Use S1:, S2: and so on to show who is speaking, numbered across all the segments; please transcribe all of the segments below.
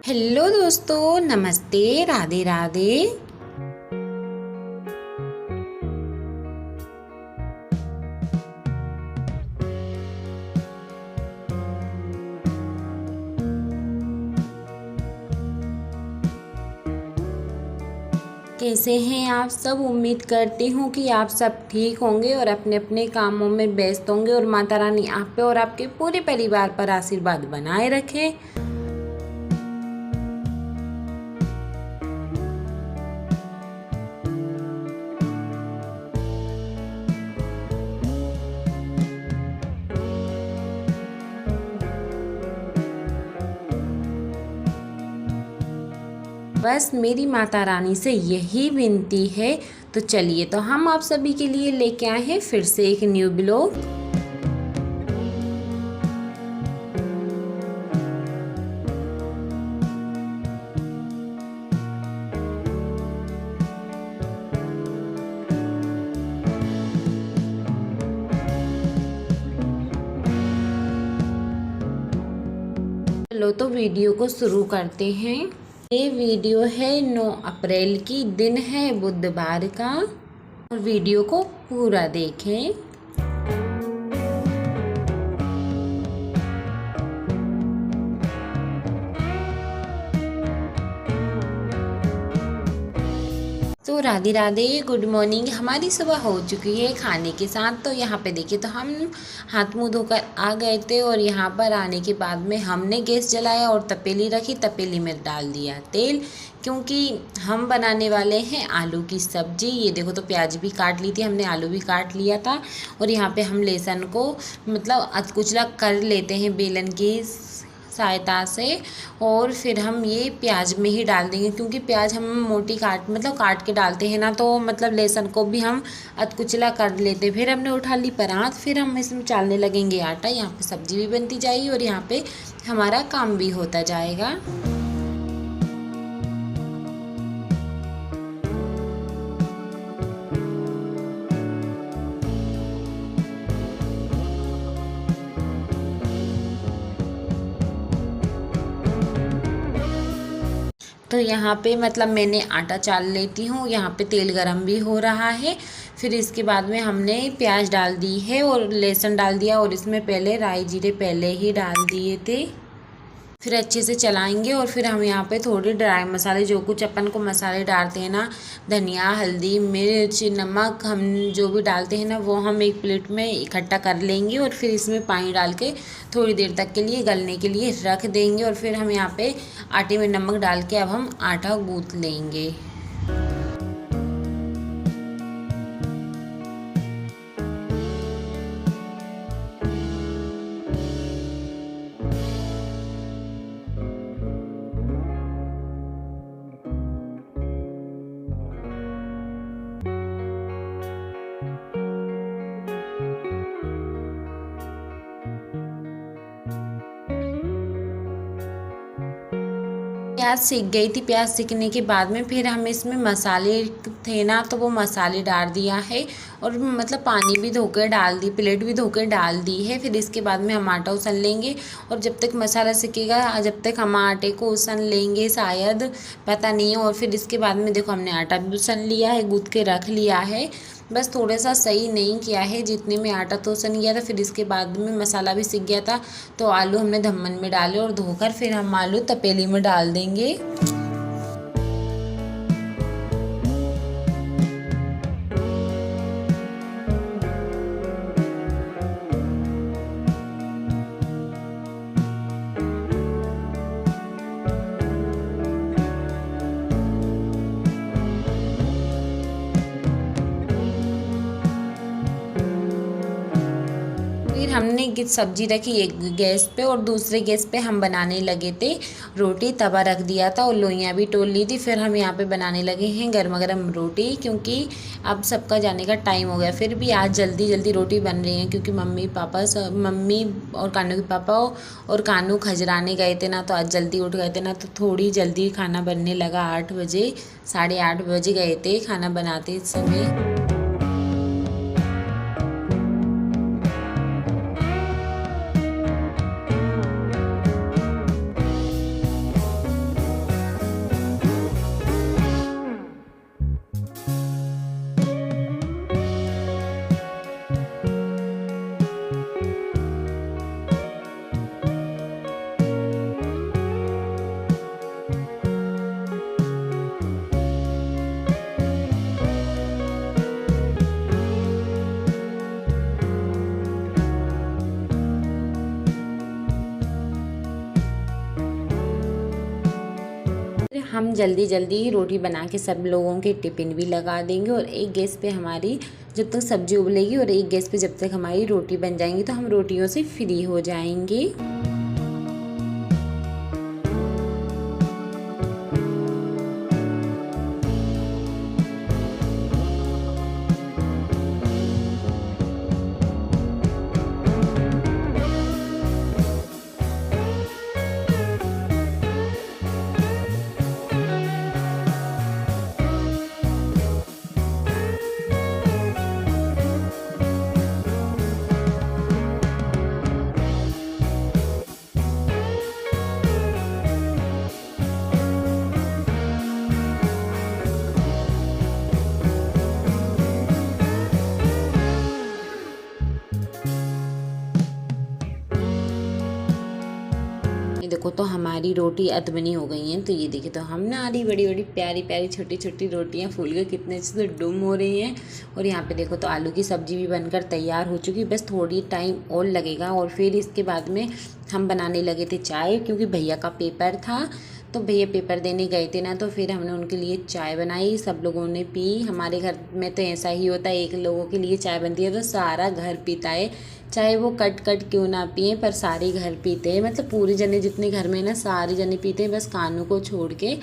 S1: Hello दोस्तों, नमस्ते, राधे राधे। कैसे हैं आप सब? उम्मीद करती हूँ कि आप सब ठीक होंगे और अपने अपने कामों में व्यस्त होंगे और माता रानी आप पे और आपके पूरे परिवार पर आशीर्वाद बनाए रखे। बस मेरी माता रानी से यही विनती है। तो चलिए, तो हम आप सभी के लिए लेके आए हैं फिर से एक न्यू ब्लॉग। चलो तो वीडियो को शुरू करते हैं। ये वीडियो है 9 अप्रैल की, दिन है बुधवार का, और वीडियो को पूरा देखें। तो राधे राधे, गुड मॉर्निंग। हमारी सुबह हो चुकी है खाने के साथ। तो यहाँ पे देखिए, तो हम हाथ मुंह धोकर आ गए थे और यहाँ पर आने के बाद में हमने गैस जलाया और तपेली रखी। तपेली में डाल दिया तेल, क्योंकि हम बनाने वाले हैं आलू की सब्जी। ये देखो, तो प्याज भी काट ली थी हमने, आलू भी काट लिया था। और यहाँ पे हम लहसुन को मतलब अधकुचला कर लेते हैं बेलन की सहायता से, और फिर हम ये प्याज में ही डाल देंगे, क्योंकि प्याज हम मोटी काट के डालते हैं ना, तो मतलब लहसुन को भी हम अधकुचला कर लेते। फिर हमने उठा ली परात, फिर हम इसमें डालने लगेंगे आटा। यहाँ पे सब्जी भी बनती जाएगी और यहाँ पे हमारा काम भी होता जाएगा। तो यहाँ पे मतलब मैंने आटा चाल लेती हूँ। यहाँ पे तेल गरम भी हो रहा है। फिर इसके बाद में हमने प्याज डाल दी है और लहसुन डाल दिया, और इसमें पहले राई जीरे पहले ही डाल दिए थे। फिर अच्छे से चलाएंगे और फिर हम यहाँ पे थोड़े ड्राई मसाले, जो कुछ अपन को मसाले डालते हैं ना, धनिया, हल्दी, मिर्च, नमक, हम जो भी डालते हैं ना, वो हम एक प्लेट में इकट्ठा कर लेंगे और फिर इसमें पानी डाल के थोड़ी देर तक के लिए गलने के लिए रख देंगे। और फिर हम यहाँ पे आटे में नमक डाल के अब हम आटा गूँथ लेंगे। प्याज सीख गई थी। प्याज सीखने के बाद में फिर हम इसमें मसाले थे ना, तो वो मसाले डाल दिया है, और मतलब पानी भी धोकर डाल दी, प्लेट भी धोकर डाल दी है। फिर इसके बाद में हम आटा उसन लेंगे, और जब तक मसाला सीखेगा जब तक हम आटे को उसन लेंगे शायद, पता नहीं है। और फिर इसके बाद में देखो, हमने आटा भी उसन लिया है, गूँथ के रख लिया है। बस थोड़ा सा सही नहीं किया है, जितने में आटा तो सन गया था। फिर इसके बाद में मसाला भी सीख गया था, तो आलू हमने धम्मन में डाले और धोकर फिर हम आलू तपेली में डाल देंगे। फिर हमने सब्जी रखी एक गैस पे, और दूसरे गैस पे हम बनाने लगे थे रोटी। तवा रख दिया था और लोइयाँ भी तोल ली थी। फिर हम यहाँ पे बनाने लगे हैं गर्मा गर्म रोटी, क्योंकि अब सबका जाने का टाइम हो गया। फिर भी आज जल्दी जल्दी रोटी बन रही है, क्योंकि मम्मी और कानू के पापा और कानू खजराने गए थे ना, तो आज जल्दी उठ गए थे ना, तो थोड़ी जल्दी खाना बनने लगा। 8 बजे, 8:30 बजे गए थे खाना बनाते समय। हम जल्दी जल्दी रोटी बना के सब लोगों के टिफ़िन भी लगा देंगे और एक गैस पे हमारी जब तक सब्ज़ी उबलेगी और एक गैस पे जब तक हमारी रोटी बन जाएंगी तो हम रोटियों से फ्री हो जाएंगे। ये देखो तो हमारी रोटी अधबनी हो गई हैं। तो ये देखिए तो हम ना आरी बड़ी बड़ी प्यारी प्यारी छोटी छोटी रोटियां फूल के कितने अच्छे से डुम हो रही हैं। और यहाँ पे देखो तो आलू की सब्ज़ी भी बनकर तैयार हो चुकी, बस थोड़ी टाइम और लगेगा। और फिर इसके बाद में हम बनाने लगे थे चाय, क्योंकि भैया का पेपर था तो भैया पेपर देने गए थे ना, तो फिर हमने उनके लिए चाय बनाई, सब लोगों ने पी। हमारे घर में तो ऐसा ही होता है, एक लोगों के लिए चाय बनती है तो सारा घर पीता है, चाहे वो कट कट क्यों ना पिए पर सारे घर पीते हैं। मतलब पूरे जने जितने घर में ना सारे जने पीते हैं, बस कानू को छोड़ के।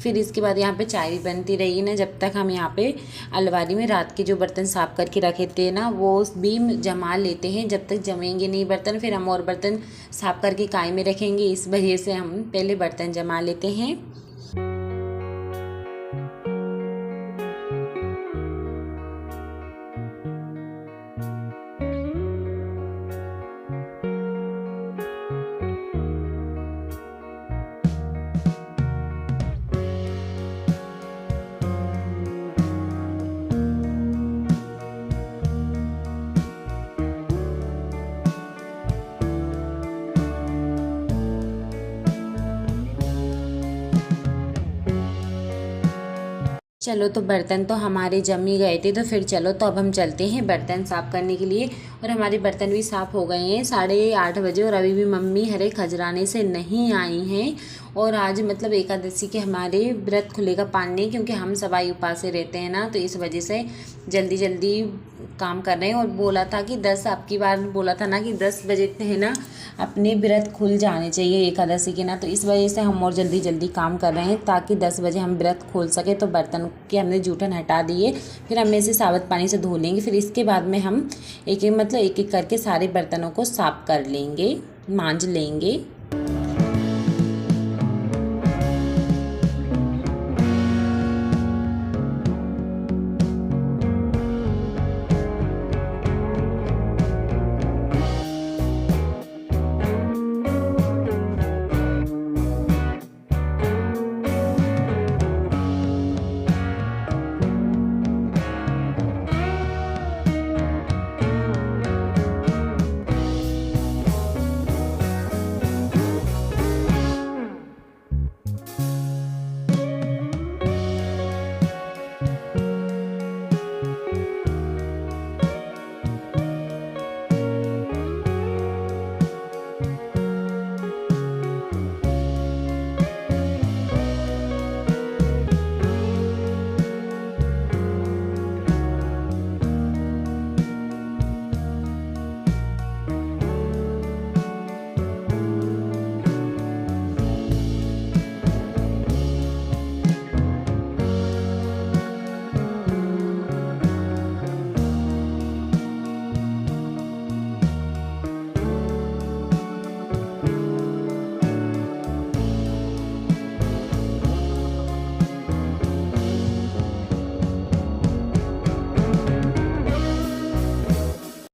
S1: फिर इसके बाद यहाँ पे चाय भी बनती रही ना, जब तक हम यहाँ पे अलमारी में रात के जो बर्तन साफ़ करके रखे थे ना वो भी जमा लेते हैं। जब तक जमेंगे नहीं बर्तन फिर हम और बर्तन साफ़ करके काय में रखेंगे, इस वजह से हम पहले बर्तन जमा लेते हैं। चलो तो बर्तन तो हमारे जम ही गए थे, तो फिर चलो तो अब हम चलते हैं बर्तन साफ़ करने के लिए। और हमारे बर्तन भी साफ़ हो गए हैं 8:30 बजे, और अभी भी मम्मी हरे खजराने से नहीं आई हैं। और आज मतलब एकादशी के हमारे व्रत खुलेगा पानी, क्योंकि हम सवाई उपास से रहते हैं ना, तो इस वजह से जल्दी जल्दी काम कर रहे हैं। और बोला था कि 10 आपकी बार बोला था ना कि 10 बजे है ना अपने व्रत खुल जाने चाहिए एकादशी के ना, तो इस वजह से हम और जल्दी जल्दी काम कर रहे हैं ताकि 10 बजे हम व्रत खोल सके। तो बर्तन के हमने जूठन हटा दिए, फिर हम इसे साबुत पानी से धो लेंगे। फिर इसके बाद में हम एक एक करके सारे बर्तनों को साफ कर लेंगे, मांज लेंगे।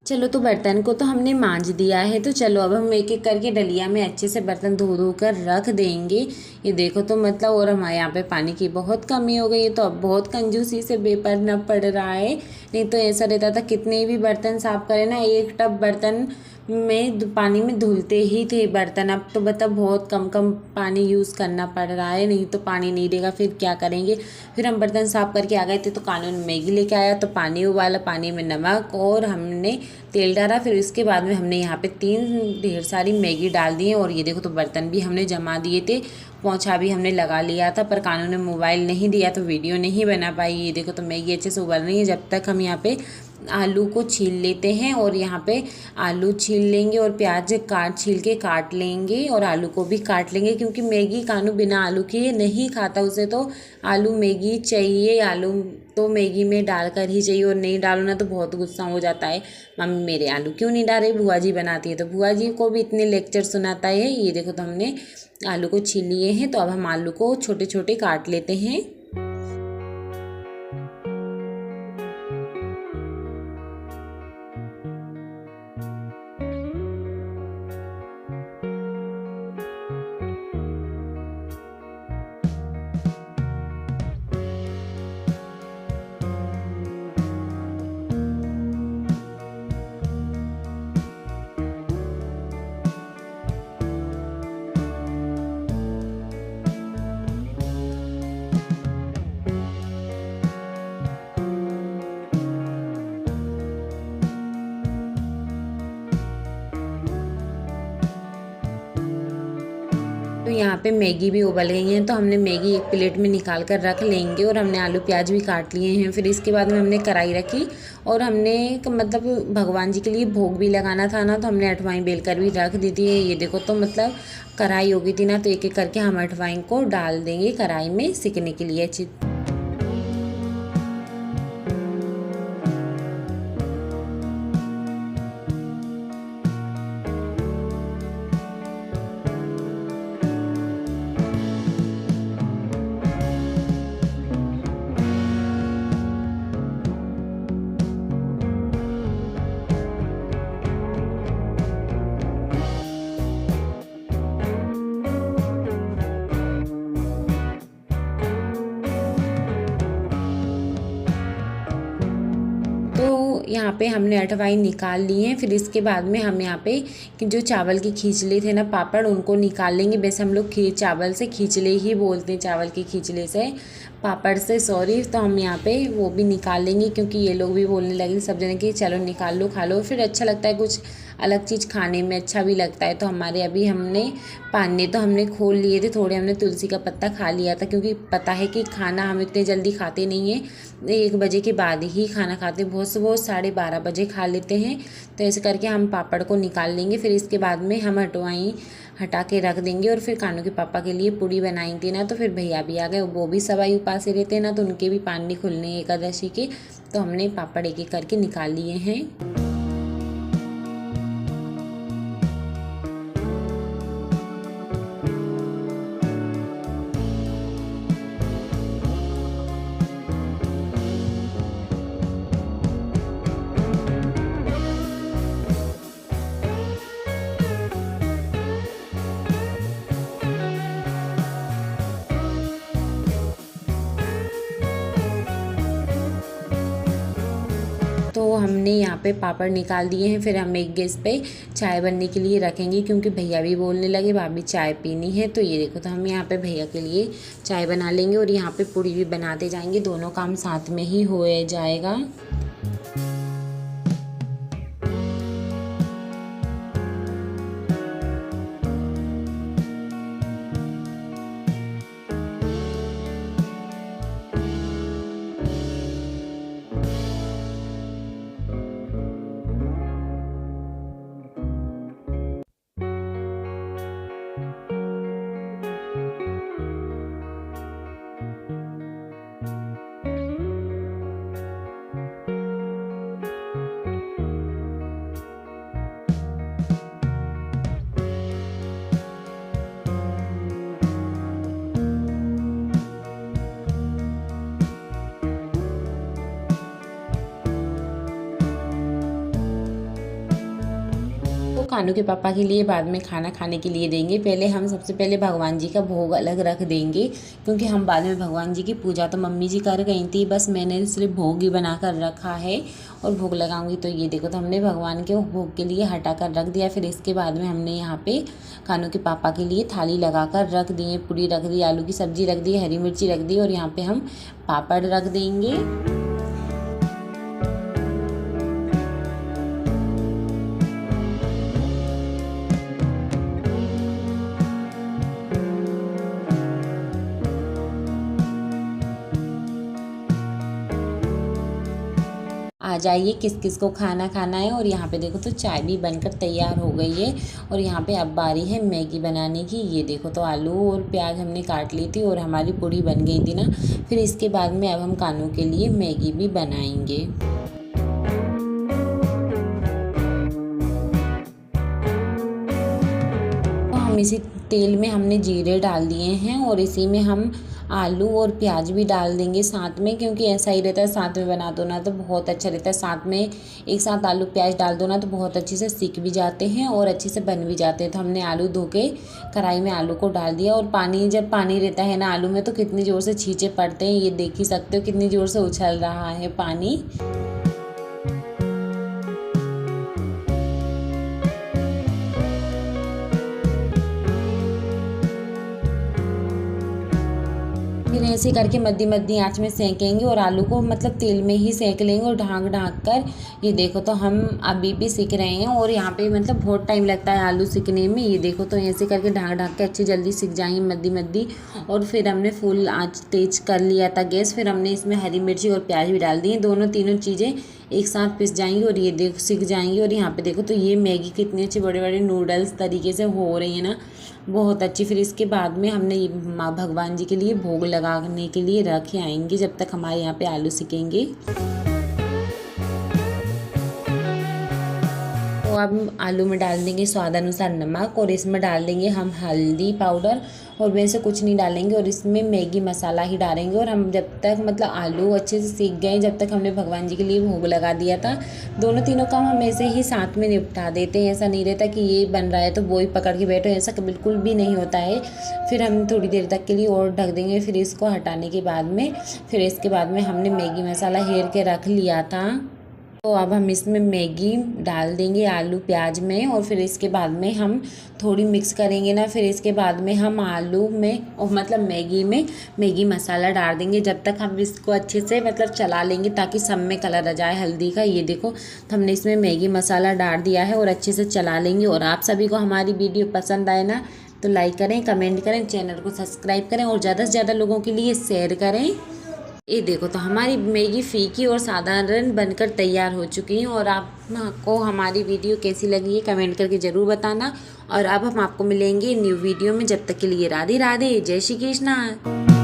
S1: चलो तो बर्तन को तो हमने मांज दिया है, तो चलो अब हम एक एक करके डलिया में अच्छे से बर्तन धो धो कर रख देंगे। ये देखो तो मतलब और हमारे यहाँ पे पानी की बहुत कमी हो गई है, तो अब बहुत कंजूसी से बेपरना पड़ रहा है। नहीं तो ऐसा रहता था कितने भी बर्तन साफ करें ना, एक टब बर्तन में पानी में धुलते ही थे बर्तन। अब तो मतलब बहुत कम कम पानी यूज़ करना पड़ रहा है, नहीं तो पानी नहीं देगा फिर क्या करेंगे। फिर हम बर्तन साफ करके आ गए थे, तो कानून मैगी लेके आया, तो पानी उबाला, पानी में नमक और हमने तेल डाला। फिर इसके बाद में हमने यहाँ पे 3 ढेर सारी मैगी डाल दी है। और ये देखो तो बर्तन भी हमने जमा दिए थे पोंछा भी हमने लगा लिया था, पर कानू ने मोबाइल नहीं दिया तो वीडियो नहीं बना पाई। ये देखो तो मैगी अच्छे से उबल रही है। जब तक हम यहाँ पे आलू को छील लेते हैं, और यहाँ पे आलू छील लेंगे और प्याज छील के काट लेंगे और आलू को भी काट लेंगे, क्योंकि मैगी कानू बिना आलू के नहीं खाता। उसे तो आलू मैगी चाहिए, आलू तो मैगी में डालकर ही चाहिए, और नहीं डालो ना तो बहुत गुस्सा हो जाता है, मम्मी मेरे आलू क्यों नहीं डाल रही, बुआ जी बनाती है। तो बुआ जी को भी इतने लेक्चर सुनाता है। ये देखो तो हमने आलू को छील लिए हैं, तो अब हम आलू को छोटे छोटे काट लेते हैं। तो यहाँ पे मैगी भी उबल गई हैं, तो हमने मैगी एक प्लेट में निकाल कर रख लेंगे, और हमने आलू प्याज भी काट लिए हैं। फिर इसके बाद में हमने कढ़ाई रखी, और हमने मतलब भगवान जी के लिए भोग भी लगाना था ना, तो हमने अठवाई बेल कर भी रख दी थी। ये देखो तो मतलब कढ़ाई हो गई थी ना, तो एक एक करके हम अठवाई को डाल देंगे कढ़ाई में सिकने के लिए अच्छी। तो यहाँ पे हमने अठवाई निकाल ली है। फिर इसके बाद में हम यहाँ पे कि जो चावल की खींचले थे ना पापड़, उनको निकाल लेंगे। वैसे हम लोग चावल से खींचले ही बोलते हैं, चावल की खींचले से, पापड़ से सॉरी। तो हम यहाँ पे वो भी निकाल लेंगे, क्योंकि ये लोग भी बोलने लगे सब जने कि चलो निकाल लो खा लो। फिर अच्छा लगता है, कुछ अलग चीज़ खाने में अच्छा भी लगता है। तो हमारे अभी हमने पाने तो हमने खोल लिए थे, थोड़े हमने तुलसी का पत्ता खा लिया था, क्योंकि पता है कि खाना हम इतने जल्दी खाते नहीं हैं, 1 बजे के बाद ही खाना खाते, बहुत से बहुत 12:30 बजे खा लेते हैं। तो ऐसे करके हम पापड़ को निकाल लेंगे। फिर इसके बाद में हम हटा के रख देंगे। और फिर कानू के पापा के लिए पूड़ी बनाई थी ना, तो फिर भैया भी आ गए, वो भी सवाई उपास रहते हैं ना, तो उनके भी पानी खुलने एकादशी के, तो हमने पापड़ एक एक करके निकाल लिए हैं। तो हमने यहाँ पे पापड़ निकाल दिए हैं। फिर हम एक गैस पे चाय बनने के लिए रखेंगे, क्योंकि भैया भी बोलने लगे भाभी चाय पीनी है। तो ये देखो तो हम यहाँ पे भैया के लिए चाय बना लेंगे, और यहाँ पे पूड़ी भी बनाते जाएंगे, दोनों काम साथ में ही हो जाएगा। तो कानू के पापा के लिए बाद में खाना खाने के लिए देंगे। पहले हम सबसे पहले भगवान जी का भोग अलग रख देंगे, क्योंकि हम बाद में भगवान जी की पूजा तो मम्मी जी कर गई थी, बस मैंने सिर्फ भोग ही बना कर रखा है और भोग लगाऊंगी। तो ये देखो तो हमने भगवान के भोग के लिए हटा कर रख दिया। फिर इसके बाद में हमने यहाँ पे कानू के पापा के लिए थाली लगा कर रख दिए, पूरी रख दी, आलू की सब्जी रख दी, हरी मिर्ची रख दी, और यहाँ पे हम पापड़ रख देंगे। आ जाइए किस किस को खाना खाना है। और यहाँ पे देखो तो चाय भी बनकर तैयार हो गई है और यहाँ पे अब बारी है मैगी बनाने की। ये देखो तो आलू और प्याज हमने काट ली थी और हमारी पूड़ी बन गई थी ना। फिर इसके बाद में अब हम कानू के लिए मैगी भी बनाएंगे। तो हम इसी तेल में हमने जीरे डाल दिए हैं और इसी में हम आलू और प्याज भी डाल देंगे साथ में, क्योंकि ऐसा ही रहता है साथ में बना दो ना तो बहुत अच्छा रहता है। साथ में एक साथ आलू प्याज डाल दो ना तो बहुत अच्छे से सीख भी जाते हैं और अच्छे से बन भी जाते हैं। तो हमने आलू धो के कढ़ाई में आलू को डाल दिया और पानी, जब पानी रहता है ना आलू में तो कितनी ज़ोर से छींचे पड़ते हैं, ये देख ही सकते हो कितनी ज़ोर से उछल रहा है पानी। फिर ऐसे करके मध्य मध्य आंच में सेकेंगे और आलू को मतलब तेल में ही सेक लेंगे और ढाँक कर। ये देखो तो हम अभी भी सीख रहे हैं और यहाँ पे मतलब बहुत टाइम लगता है आलू सीखने में। ये देखो तो ऐसे करके ढाँक के अच्छी जल्दी सीख जाएंगे मध्य मध्य। और फिर हमने फुल आंच तेज कर लिया था गैस। फिर हमने इसमें हरी मिर्ची और प्याज भी डाल दिए, दोनों तीनों चीज़ें एक साथ पिस जाएंगी और ये देखो सीख जाएंगी। और यहाँ पे देखो तो ये मैगी कितनी अच्छी बड़े बड़े नूडल्स तरीके से हो रही है ना, बहुत अच्छी। फिर इसके बाद में हमने ये माँ भगवान जी के लिए भोग लगाने के लिए रखे आएंगे जब तक हमारे यहाँ पे आलू सिकेंगे। तो अब आलू में डाल देंगे स्वाद अनुसार नमक और इसमें डाल देंगे हम हल्दी पाउडर और वैसे कुछ नहीं डालेंगे और इसमें मैगी मसाला ही डालेंगे। और हम जब तक मतलब आलू अच्छे से सीख गए, जब तक हमने भगवान जी के लिए भोग लगा दिया था, दोनों तीनों काम हम ऐसे ही साथ में निपटा देते हैं। ऐसा नहीं रहता कि ये बन रहा है तो वो ही पकड़ के बैठो, ऐसा बिल्कुल भी नहीं होता है। फिर हम थोड़ी देर तक के लिए और ढक देंगे। फिर इसको हटाने के बाद में फिर इसके बाद में हमने मैगी मसाला हेर के रख लिया था। तो अब हम इसमें मैगी डाल देंगे आलू प्याज में और फिर इसके बाद में हम थोड़ी मिक्स करेंगे ना। फिर इसके बाद में हम आलू में और मतलब मैगी में मैगी मसाला डाल देंगे। जब तक हम इसको अच्छे से मतलब चला लेंगे ताकि सब में कलर आ जाए हल्दी का। ये देखो तो हमने इसमें मैगी मसाला डाल दिया है और अच्छे से चला लेंगे। और आप सभी को हमारी वीडियो पसंद आए ना तो लाइक करें, कमेंट करें, चैनल को सब्सक्राइब करें और ज़्यादा से ज़्यादा लोगों के लिए शेयर करें। ये देखो तो हमारी मैगी फीकी और साधारण बनकर तैयार हो चुकी है। और आपको हमारी वीडियो कैसी लगी है कमेंट करके ज़रूर बताना। और अब हम आपको मिलेंगे न्यू वीडियो में, जब तक के लिए राधे राधे, जय श्री कृष्णा।